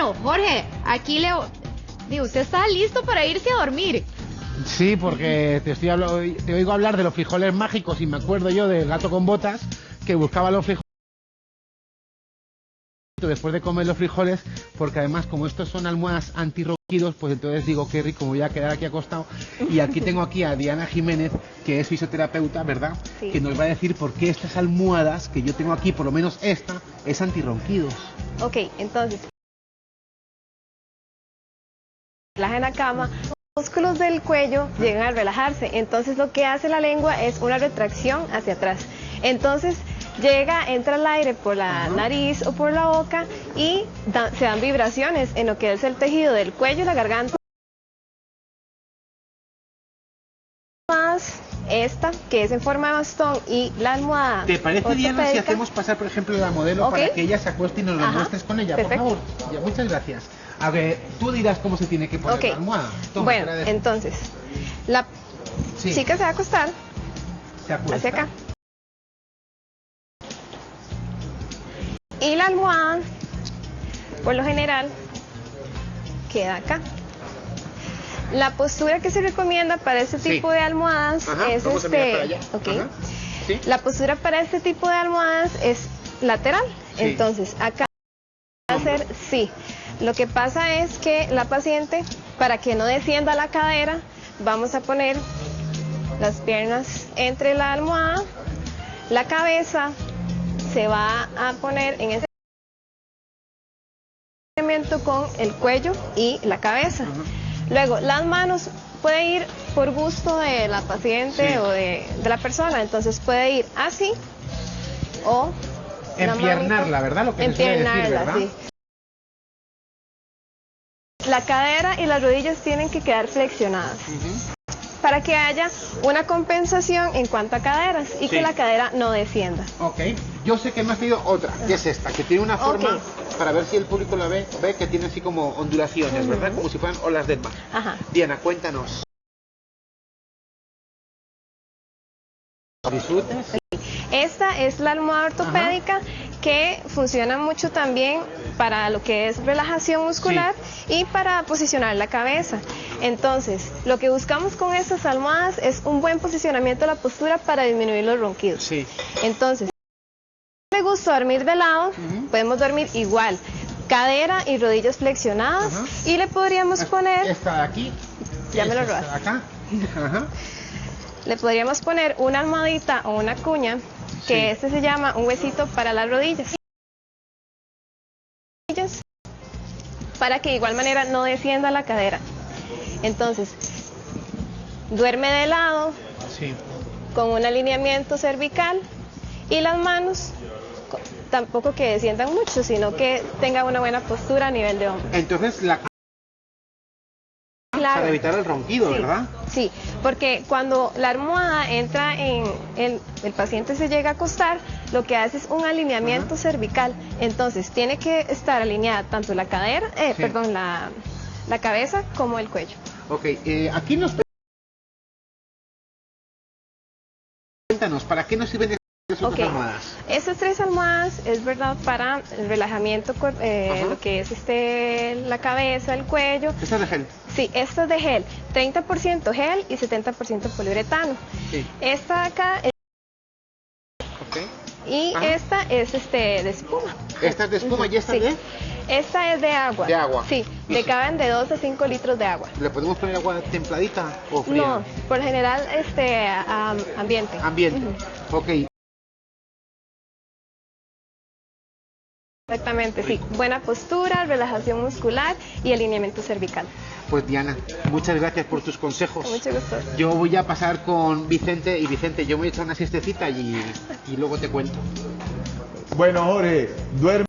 Leo, Jorge, aquí Leo. Digo, usted está listo para irse a dormir. Sí, porque te oigo hablar de los frijoles mágicos y me acuerdo yo del gato con botas que buscaba los frijoles después de comer los frijoles, porque además como estos son almohadas antirronquidos, pues entonces digo, qué rico, me voy a quedar aquí acostado. Y aquí tengo aquí a Diana Jiménez, que es fisioterapeuta, ¿verdad? Sí. Que nos va a decir por qué estas almohadas que yo tengo aquí, por lo menos esta, es antirronquidos. Ok, entonces, relaja en la cama, los músculos del cuello llegan a relajarse, entonces lo que hace la lengua es una retracción hacia atrás. Entonces entra el aire por la nariz o por la boca y se dan vibraciones en lo que es el tejido del cuello y la garganta. Más esta, que es en forma de bastón, y la almohada. ¿Te parece, Diana, si ortopédica. hacemos pasar, por ejemplo, la modelo para que ella se acueste y nos lo muestres con ella, Perfecto. por favor? Ya, muchas gracias. A ver, tú dirás cómo se tiene que poner la almohada. Toma, Bueno, te la dejo. entonces, la chica se va a acostar Se acuesta. hacia acá. Y la almohada, por lo general, queda acá. La postura que se recomienda para este tipo de almohadas es vamos a mirar para allá. okay. Sí. La postura para este tipo de almohadas es lateral. Sí. Entonces, acá va a ser sí. Lo que pasa es que la paciente, para que no descienda la cadera, vamos a poner las piernas entre la almohada, la cabeza se va a poner en ese movimiento con el cuello y la cabeza. Luego, las manos puede ir por gusto de la paciente o de la persona, entonces puede ir así o empiernarla, ¿verdad? Lo que se suele decir, ¿verdad? sí. La cadera y las rodillas tienen que quedar flexionadas para que haya una compensación en cuanto a caderas y que la cadera no descienda. Ok, yo sé que me has pedido otra, que es esta, que tiene una forma, para ver si el público la ve que tiene así como ondulaciones, ¿verdad? Como si fueran olas del mar. Diana, cuéntanos. ¿Disfrutas? Esta es la almohada ortopédica que funciona mucho también para lo que es relajación muscular y para posicionar la cabeza. Entonces, lo que buscamos con estas almohadas es un buen posicionamiento de la postura para disminuir los ronquidos. Sí. Entonces, si le gusta dormir de lado, podemos dormir igual, cadera y rodillas flexionadas y le podríamos poner... Esta de aquí. Ya me lo robaste. Acá. Le podríamos poner una almohadita o una cuña, que este se llama un huesito para las rodillas. Para que de igual manera no descienda la cadera. Entonces, duerme de lado, con un alineamiento cervical y las manos tampoco que desciendan mucho, sino que tenga una buena postura a nivel de hombro. Entonces, para evitar el ronquido, ¿verdad? Sí, porque cuando la almohada entra el paciente se llega a acostar, lo que hace es un alineamiento cervical. Entonces, tiene que estar alineada tanto la cadera, perdón, la cabeza como el cuello. Ok, aquí nos... Cuéntanos, ¿para qué nos sirven estas tres almohadas? Estas tres almohadas es verdad para el relajamiento, lo que es la cabeza, el cuello. ¿Esta es de gel? Sí, esta es de gel, 30% gel y 70% poliuretano. Esta de acá es... Y esta es de espuma. ¿Esta es de espuma y esta de...? Esta es de agua. ¿De agua? Sí, le caben de 2 a 5 litros de agua. ¿Le podemos poner agua templadita o fría? No, por general ambiente. Ambiente, ok. Exactamente, sí. Buena postura, relajación muscular y alineamiento cervical. Pues Diana, muchas gracias por tus consejos. Con mucho gusto. Yo voy a pasar con Vicente y Vicente, yo me he hecho una siestecita y luego te cuento. Bueno, Jorge, duerme.